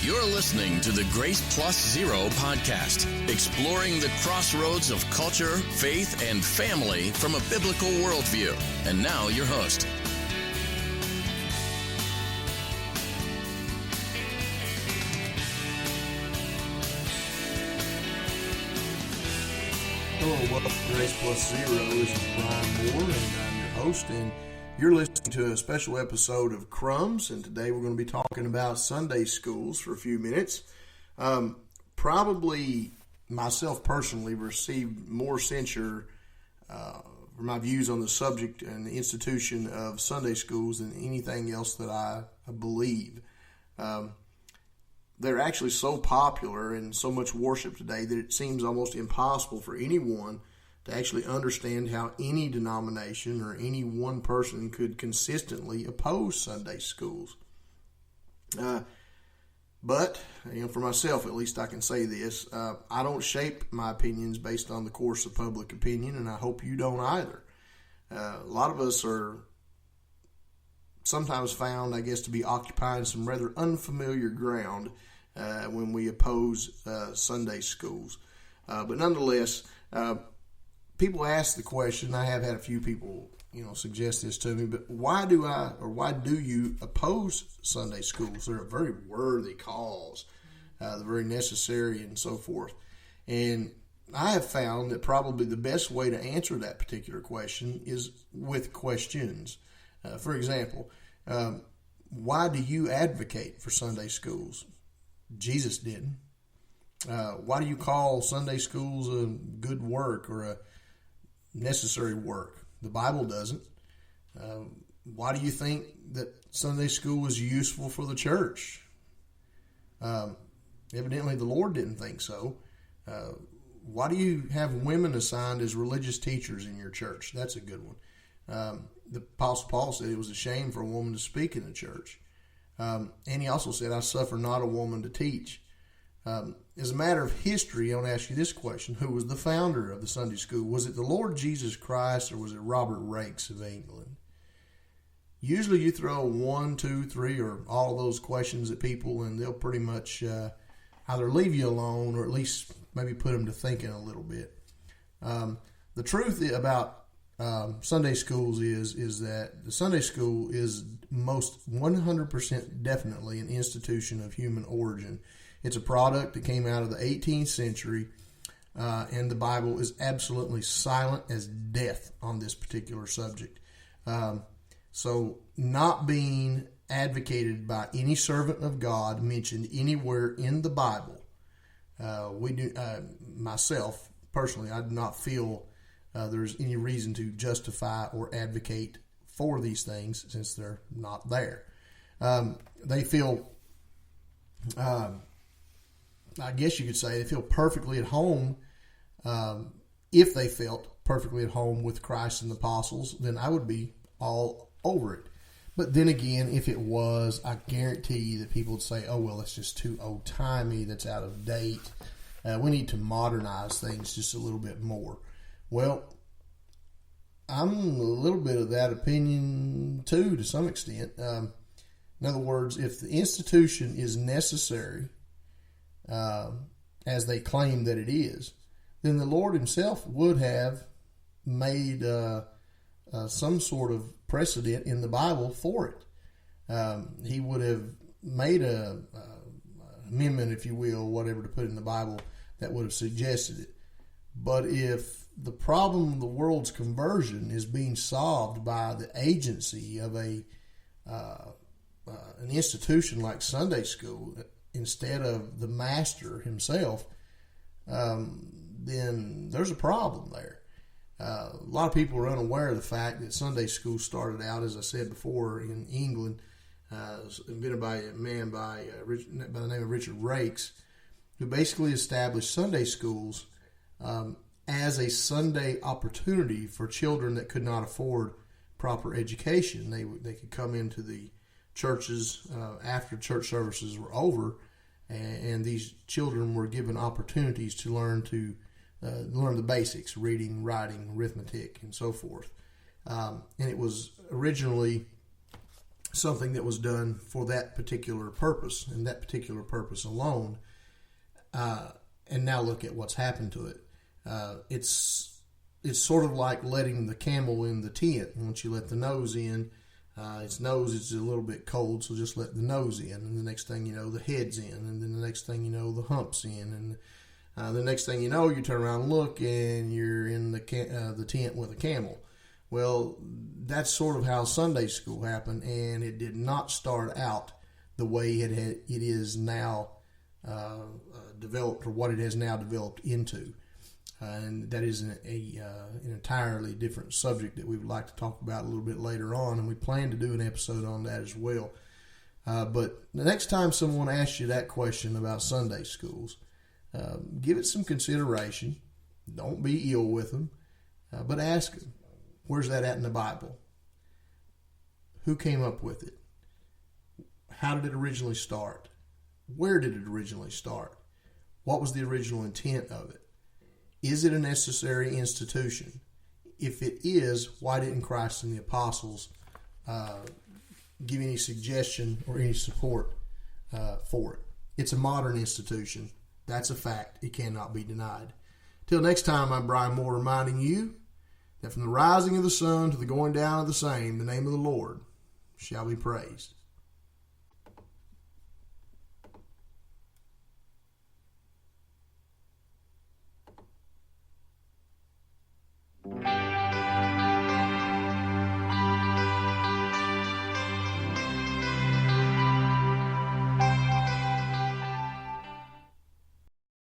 You're listening to the Grace Plus Zero podcast, exploring the crossroads of culture, faith, and family from a biblical worldview. And now your host. Hello, welcome to Grace Plus Zero. This is Brian Moore, and I'm your host, and you're listening to a special episode of Crumbs, and today we're going to be talking about Sunday schools for a few minutes. Probably myself personally received more censure for my views on the subject and the institution of Sunday schools than anything else that I believe. They're actually so popular and so much worship today that it seems almost impossible for anyone to actually understand how any denomination or any one person could consistently oppose Sunday schools. But for myself, at least I can say this. I don't shape my opinions based on the course of public opinion, and I hope you don't either. A lot of us are sometimes found, I guess, to be occupying some rather unfamiliar ground when we oppose Sunday schools. But nonetheless, people ask the question, I have had a few people, suggest this to me, but why do you oppose Sunday schools? They're a very worthy cause. They're very necessary and so forth. And I have found that probably the best way to answer that particular question is with questions. For example, why do you advocate for Sunday schools? Jesus didn't. Why do you call Sunday schools a good work or a necessary work? The Bible doesn't. Why do you think that Sunday school is useful for the church? Evidently the Lord didn't think so. Why do you have women assigned as religious teachers in your church? That's a good one. The Apostle Paul said it was a shame for a woman to speak in the church. And he also said, I suffer not a woman to teach. As a matter of history, I want to ask you this question. Who was the founder of the Sunday school? Was it the Lord Jesus Christ or was it Robert Raikes of England? Usually you throw 1, 2, 3, or all of those questions at people and they'll pretty much either leave you alone or at least maybe put them to thinking a little bit. The truth about Sunday schools is that the Sunday school is most 100% definitely an institution of human origin. It's a product that came out of the 18th century, and the Bible is absolutely silent as death on this particular subject. So not being advocated by any servant of God mentioned anywhere in the Bible, myself personally, I do not feel there's any reason to justify or advocate for these things since they're not there. They feel, I guess you could say, they feel perfectly at home. If they felt perfectly at home with Christ and the apostles, then I would be all over it. But then again, if it was, I guarantee you that people would say, oh, well, that's just too old-timey, that's out of date. We need to modernize things just a little bit more. Well, I'm a little bit of that opinion too, to some extent. In other words, if the institution is necessary, as they claim that it is, then the Lord himself would have made some sort of precedent in the Bible for it. He would have made an amendment, if you will, whatever to put in the Bible, that would have suggested it. But if the problem of the world's conversion is being solved by the agency of an institution like Sunday school instead of the master himself, then there's a problem there. A lot of people are unaware of the fact that Sunday school started out, as I said before, in England, invented by a man by the name of Richard Raikes, who basically established Sunday schools as a Sunday opportunity for children that could not afford proper education. They could come into the churches after church services were over, and these children were given opportunities to learn the basics: reading, writing, arithmetic, and so forth. And it was originally something that was done for that particular purpose and that particular purpose alone. And now look at what's happened to it. It's sort of like letting the camel in the tent. Once you let the nose in, its nose is a little bit cold, so just let the nose in. And the next thing you know, the head's in. And then the next thing you know, the hump's in. And the next thing you know, you turn around and look, and you're in the tent with a camel. Well, that's sort of how Sunday school happened, and it did not start out the way it is now developed, or what it has now developed into. And that is an entirely different subject that we would like to talk about a little bit later on, and we plan to do an episode on that as well. But the next time someone asks you that question about Sunday schools, give it some consideration. Don't be ill with them, but ask them, where's that at in the Bible? Who came up with it? How did it originally start? Where did it originally start? What was the original intent of it? Is it a necessary institution? If it is, why didn't Christ and the apostles give any suggestion or any support for it? It's a modern institution. That's a fact. It cannot be denied. Till next time, I'm Brian Moore reminding you that from the rising of the sun to the going down of the same, the name of the Lord shall be praised.